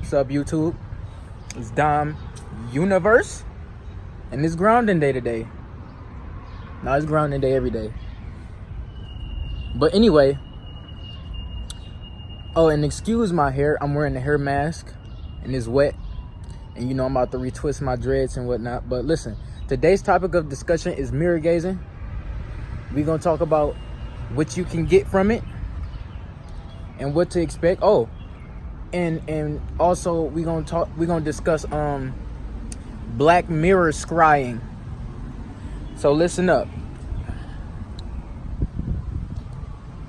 What's up, YouTube? It's Dom Universe, and it's grounding day today. Now it's grounding day every day. But anyway, and excuse my hair. I'm wearing a hair mask, and it's wet. And you know I'm about to retwist my dreads and whatnot. But listen, today's topic of discussion is mirror gazing. We're gonna talk about what you can get from it and what to expect. And also we're gonna discuss Black Mirror scrying. So listen up.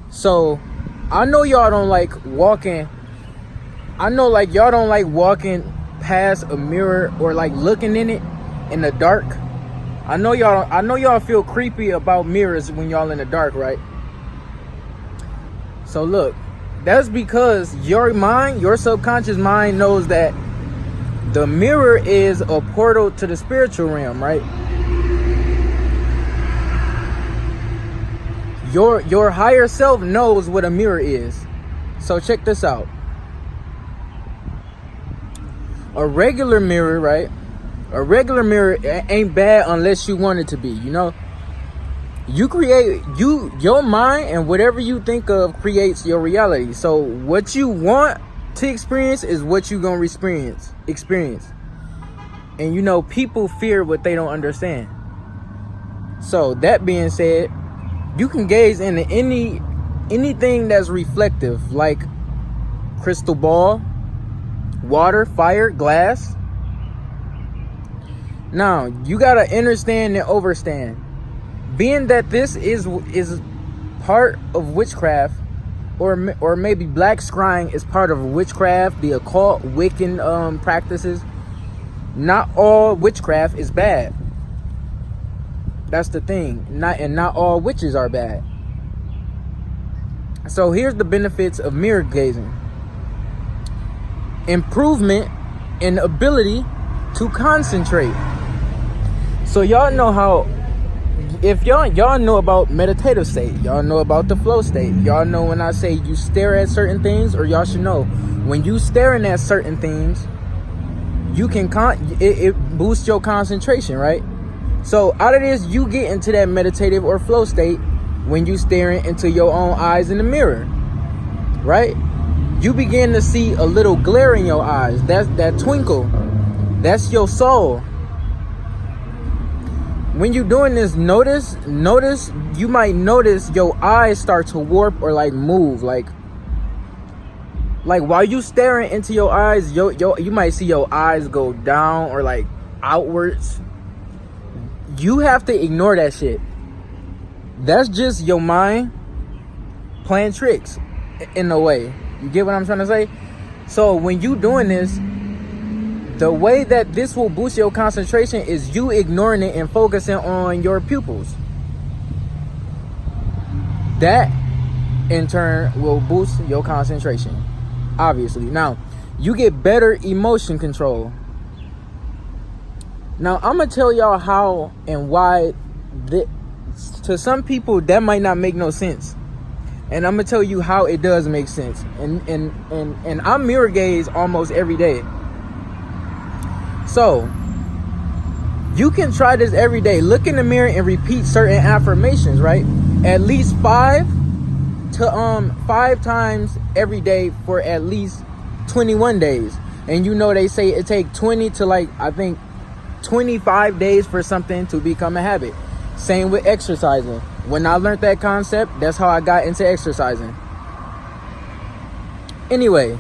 So I know y'all don't like walking. I know like y'all don't like walking past a mirror or like looking in it in the dark. I know y'all feel creepy about mirrors when y'all in the dark, right? So look, that's because your subconscious mind knows that the mirror is a portal to the spiritual realm, right? Your higher self knows what a mirror is. So check this out. A regular mirror, right? A regular mirror ain't bad unless you want it to be, you know? You create, your mind and whatever you think of creates your reality. So what you want to experience is what you're going to experience. And you know, people fear what they don't understand. So that being said, you can gaze into anything that's reflective, like crystal ball, water, fire, glass. Now, you got to understand and overstand. Being that this is part of witchcraft, or maybe black scrying is part of witchcraft, the occult, Wiccan practices. Not all witchcraft is bad. That's the thing. Not all witches are bad. So here's the benefits of mirror gazing. Improvement in ability to concentrate. So y'all know how, if y'all know about meditative state, y'all know about the flow state, y'all know when I say you stare at certain things, or y'all should know when you staring at certain things, you can it boosts your concentration, right? So out of this, you get into that meditative or flow state when you staring into your own eyes in the mirror, right? You begin to see a little glare in your eyes. That's that twinkle. That's your soul. When you're doing this, notice, you might notice your eyes start to warp or like move. Like while you staring into your eyes, you might see your eyes go down or like outwards. You have to ignore that shit. That's just your mind playing tricks in a way. You get what I'm trying to say? So when you doing this, the way that this will boost your concentration is you ignoring it and focusing on your pupils. That in turn will boost your concentration, obviously. Now, you get better emotion control. Now, I'm going to tell y'all how and why. To some people, that might not make no sense. And I'm going to tell you how it does make sense. And I mirror gaze almost every day. So, you can try this every day. Look in the mirror and repeat certain affirmations, right? At least 5 times every day for at least 21 days. And you know they say it takes 20 to like, I think, 25 days for something to become a habit. Same with exercising. When I learned that concept, that's how I got into exercising. Anyway,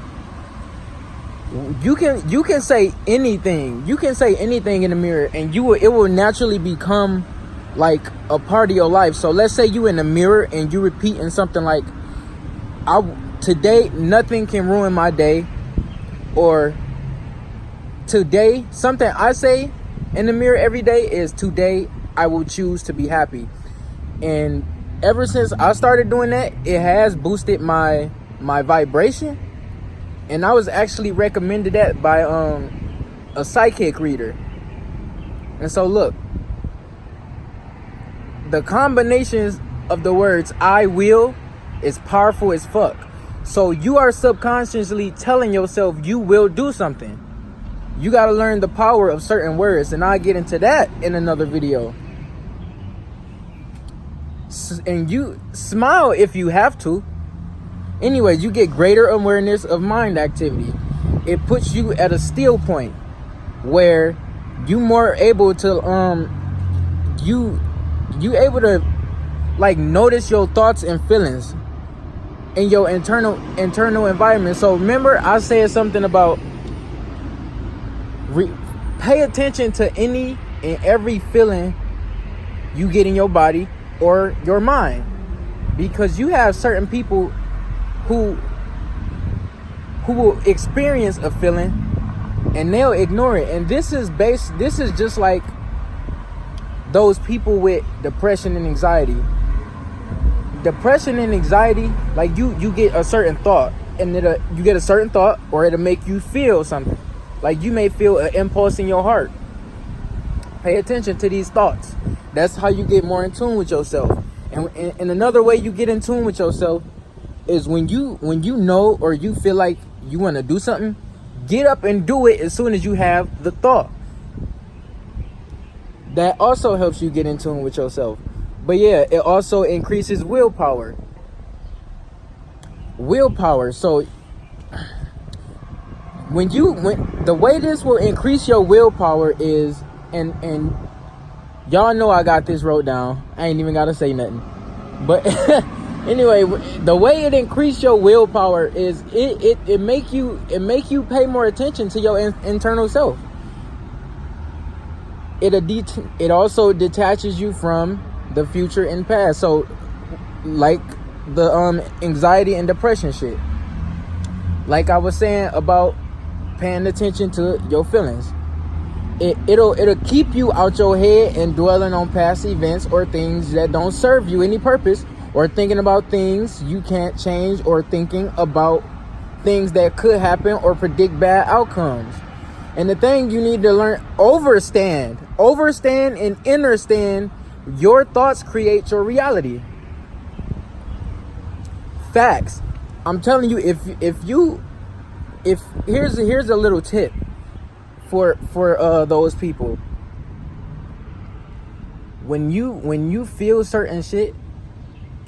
you can say anything. You can say anything in the mirror, and it will naturally become like a part of your life. So let's say you in the mirror and you repeating something like, today nothing can ruin my day, or today, something I say in the mirror every day is, today I will choose to be happy. And ever since I started doing that, it has boosted my vibration. And I was actually recommended that by a psychic reader. And so look, the combinations of the words I will is powerful as fuck. So you are subconsciously telling yourself you will do something. You got to learn the power of certain words, and I'll get into that in another video. And you smile if you have to. Anyways, you get greater awareness of mind activity. It puts you at a still point where you more able to you able to like notice your thoughts and feelings in your internal environment. So remember, I said something about pay attention to any and every feeling you get in your body or your mind, because you have certain people who will experience a feeling and they'll ignore it. And this is just like those people with depression and anxiety. Depression and anxiety, like you get a certain thought, and you get a certain thought, or it'll make you feel something. Like you may feel an impulse in your heart. Pay attention to these thoughts. That's how you get more in tune with yourself. And another way you get in tune with yourself is when you know or you feel like you want to do something, get up and do it as soon as you have the thought. That also helps you get in tune with yourself. But yeah, it also increases willpower. So when the way this will increase your willpower is, and y'all know I got this wrote down. I ain't even gotta say nothing. But anyway, the way it increase your willpower is it make you pay more attention to your internal self. It also detaches you from the future and past. So like the anxiety and depression shit. Like I was saying about paying attention to your feelings. It'll keep you out your head and dwelling on past events or things that don't serve you any purpose, or thinking about things you can't change, or thinking about things that could happen or predict bad outcomes. And the thing you need to learn, overstand and understand, your thoughts create your reality. Facts. I'm telling you, if here's a little tip for those people. When you feel certain shit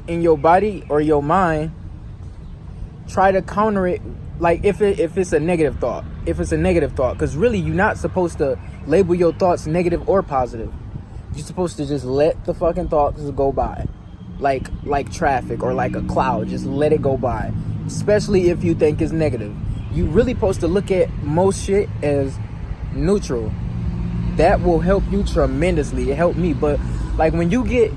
in your body or your mind, try to counter it. Like if it's a negative thought, because really you're not supposed to label your thoughts negative or positive. You're supposed to just let the fucking thoughts go by, like traffic or like a cloud. Just let it go by, especially if you think it's negative. You really supposed to look at most shit as neutral. That will help you tremendously. It helped me. But like when you get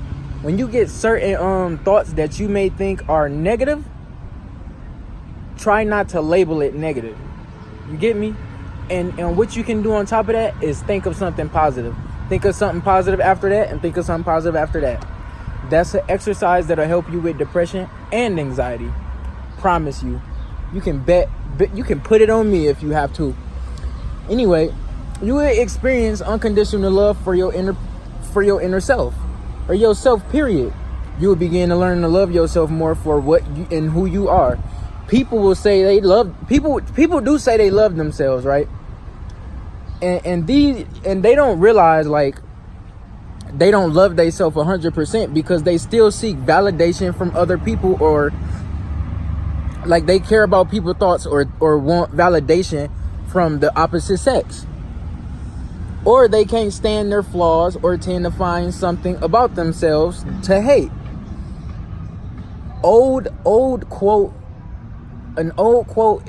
certain thoughts that you may think are negative, try not to label it negative. You get me? And what you can do on top of that is think of something positive. Think of something positive after that, and think of something positive after that. That's an exercise that'll help you with depression and anxiety. Promise you. You can bet you can put it on me if you have to. Anyway, you will experience unconditional love for your inner self, or yourself, period. You will begin to learn to love yourself more for what you and who you are. People will say they love people do say they love themselves, right? And they don't realize, like, they don't love themselves 100% because they still seek validation from other people, or like they care about people's thoughts or want validation from the opposite sex. Or they can't stand their flaws or tend to find something about themselves to hate. An old quote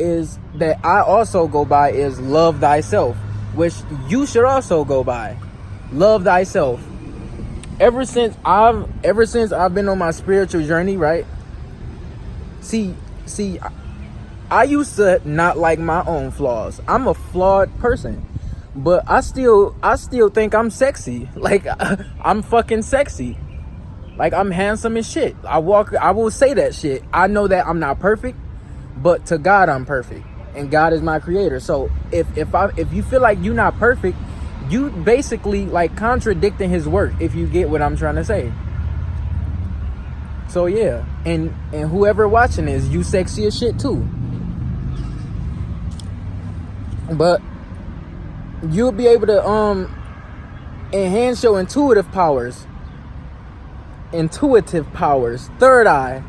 is that I also go by is love thyself, which you should also go by. Love thyself. Ever since I've been on my spiritual journey, right? See, I used to not like my own flaws. I'm a flawed person, but I still think I'm sexy. Like I'm fucking sexy. Like I'm handsome as shit. I will say that shit. I know that I'm not perfect, but to God I'm perfect, and God is my creator. So if you feel like you're not perfect, you basically like contradicting his work, if you get what I'm trying to say. So yeah, and whoever watching this, you sexy as shit too. But you'll be able to enhance your intuitive powers. Third eye.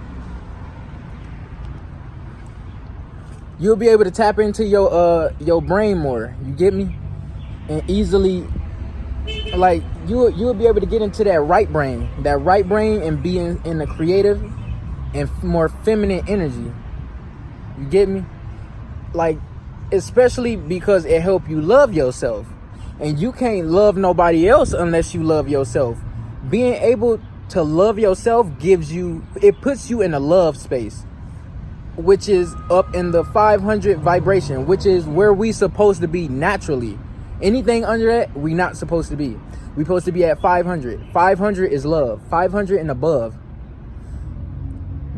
You'll be able to tap into your brain more. You get me? And easily, like, you'll be able to get into that right brain and be in the creative and more feminine energy. You get me? Like, especially because it helps you love yourself, and you can't love nobody else unless you love yourself. Being able to love yourself puts you in a love space, which is up in the 500 vibration, which is where we supposed to be naturally. Anything under that, we not supposed to be. We supposed to be at 500. 500 is love. 500 and above.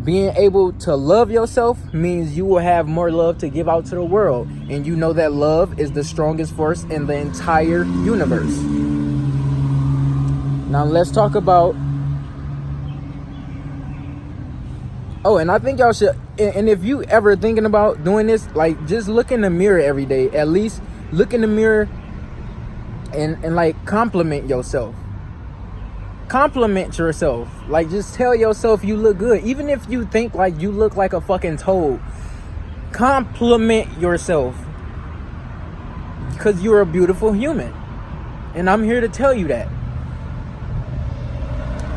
Being able to love yourself means you will have more love to give out to the world. And you know that love is the strongest force in the entire universe. Now let's talk about... Oh, and I think y'all should... And if you ever thinking about doing this, like, just look in the mirror every day. At least look in the mirror and like compliment yourself. Compliment yourself. Like, just tell yourself you look good. Even if you think like you look like a fucking toad, compliment yourself, because you're a beautiful human, and I'm here to tell you that.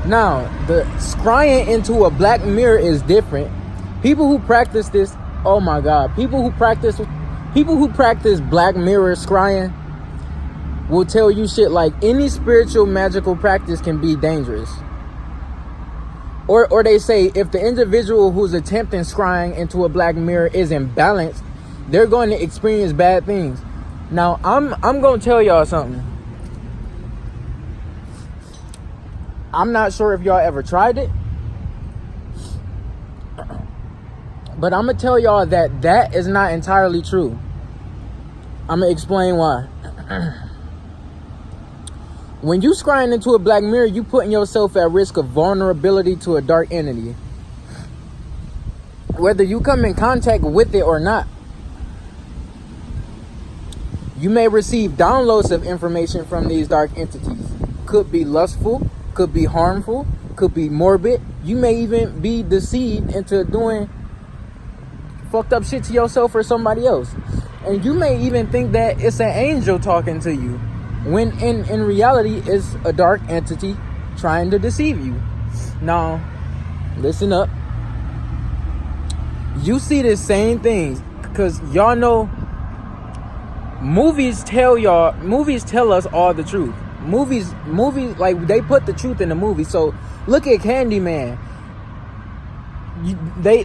Now, the scrying into a black mirror is different. People who practice this, oh my god, people who practice black mirror scrying will tell you shit like any spiritual magical practice can be dangerous. Or they say if the individual who's attempting scrying into a black mirror is imbalanced, they're going to experience bad things. Now, I'm going to tell y'all something. I'm not sure if y'all ever tried it, but I'm going to tell y'all that is not entirely true. I'm going to explain why. When you scrying into a black mirror, you putting yourself at risk of vulnerability to a dark entity. Whether you come in contact with it or not. You may receive downloads of information from these dark entities. Could be lustful, could be harmful, could be morbid. You may even be deceived into doing fucked up shit to yourself or somebody else. And you may even think that it's an angel talking to you, when in reality it's a dark entity trying to deceive you. Now, listen up. You see the same things, because y'all know movies tell us all the truth. Movies, like, they put the truth in the movie. So look at Candyman.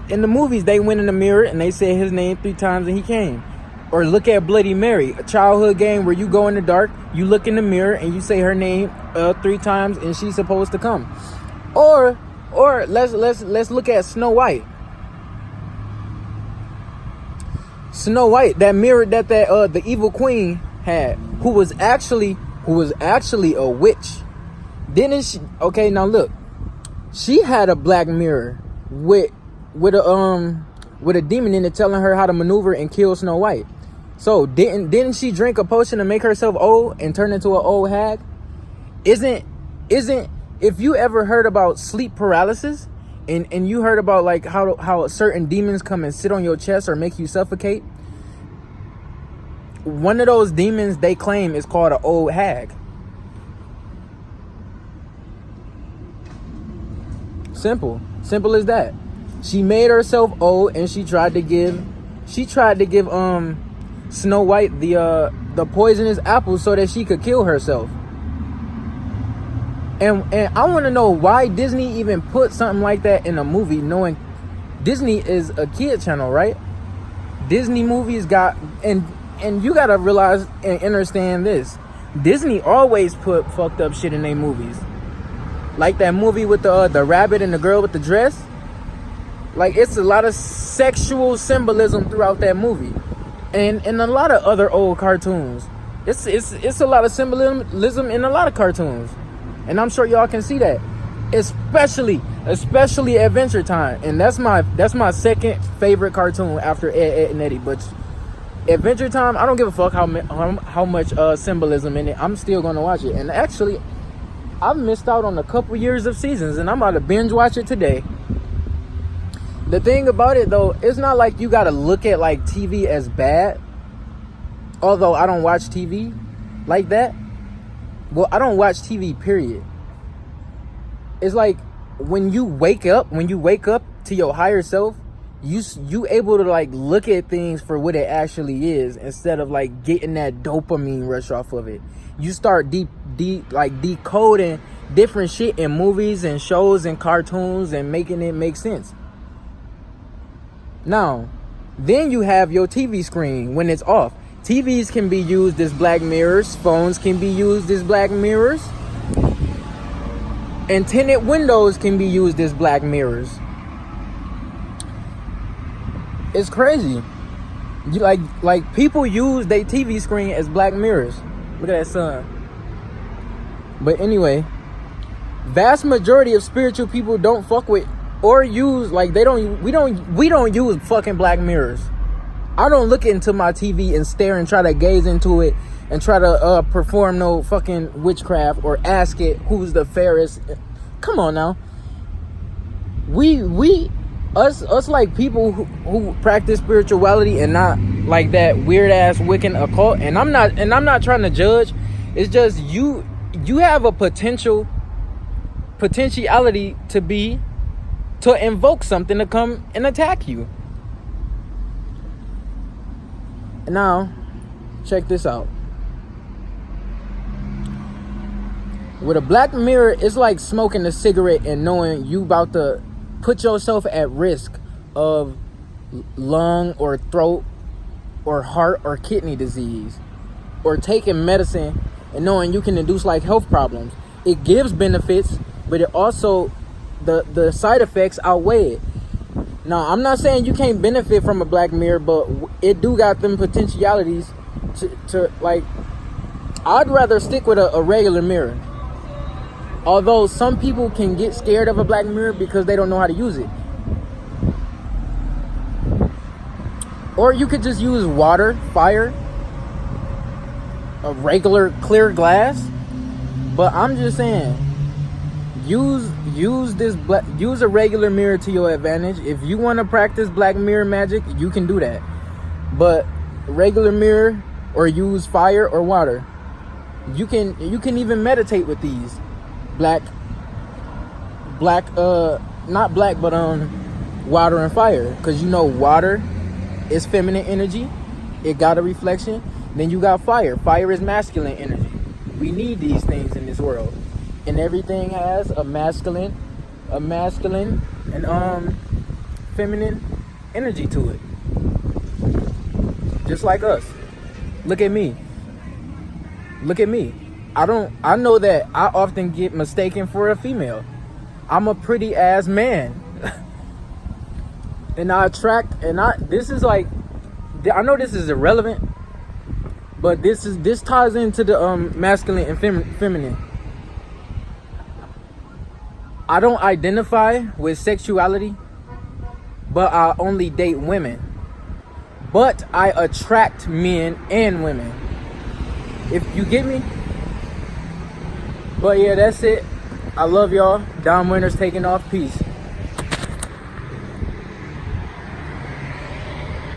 In the movies, they went in the mirror and they said his name 3 times and he came. Or look at Bloody Mary, a childhood game where you go in the dark, you look in the mirror and you say her name 3 times and she's supposed to come. Or let's look at Snow White. Snow White, that mirror that the evil queen had, who was actually a witch. Didn't she? Okay, now look. She had a black mirror with a demon in it telling her how to maneuver and kill Snow White. So didn't she drink a potion to make herself old and turn into an old hag? Isn't if you ever heard about sleep paralysis and you heard about like how certain demons come and sit on your chest or make you suffocate, one of those demons they claim is called an old hag. Simple as that. She made herself old and she tried to give Snow White the poisonous apple so that she could kill herself. And I want to know why Disney even put something like that in a movie, knowing Disney is a kid channel, right? Disney movies got, and you gotta realize and understand this. Disney always put fucked up shit in their movies. Like that movie with the rabbit and the girl with the dress. Like, it's a lot of sexual symbolism throughout that movie. And a lot of other old cartoons. It's a lot of symbolism in a lot of cartoons. And I'm sure y'all can see that. especially Adventure Time, and that's my second favorite cartoon after Ed and Eddie. But Adventure Time, I don't give a fuck how much symbolism in it. I'm still gonna watch it, and actually, I've missed out on a couple years of seasons, and I'm about to binge watch it today. The thing about it though, it's not like you gotta look at like TV as bad. Although I don't watch TV like that. Well, I don't watch TV, period. It's like when you wake up to your higher self, you able to like look at things for what it actually is instead of like getting that dopamine rush off of it. You start decoding different shit in movies and shows and cartoons and making it make sense. Now, then you have your TV screen when it's off. TVs can be used as black mirrors. Phones can be used as black mirrors. And tinted windows can be used as black mirrors. It's crazy. You like people use their TV screen as black mirrors. Look at that sun. But anyway, vast majority of spiritual people don't fuck with or use we don't use fucking black mirrors. I don't look into my TV and stare and try to gaze into it and try to perform no fucking witchcraft or ask it who's the fairest. Come on now. Us like people who practice spirituality and not like that weird ass Wiccan occult. And I'm not trying to judge. It's just you have a potentiality to invoke something to come and attack you. Now, check this out. With a black mirror, it's like smoking a cigarette and knowing you about to put yourself at risk of lung or throat or heart or kidney disease, or taking medicine and knowing you can induce like health problems. It gives benefits, but it also the side effects outweigh it. Now, I'm not saying you can't benefit from a black mirror, but it do got them potentialities to like, I'd rather stick with a regular mirror. Although some people can get scared of a black mirror because they don't know how to use it. Or you could just use water, fire, a regular clear glass. But I'm just saying, use a regular mirror to your advantage. If you want to practice black mirror magic, you can do that. But regular mirror, or use fire or water. You can even meditate with these. Not black, but water and fire. Because water is feminine energy. It got a reflection. Then you got fire. Fire is masculine energy. We need these things in this world. And everything has a masculine and feminine energy to it. Just like us. Look at me. I know that I often get mistaken for a female. I'm a pretty ass man. And this is like, I know this is irrelevant, but this ties into the masculine and feminine. I don't identify with sexuality, but I only date women. But I attract men and women. If you get me? But yeah, that's it. I love y'all. Dom Winter's taking off. Peace.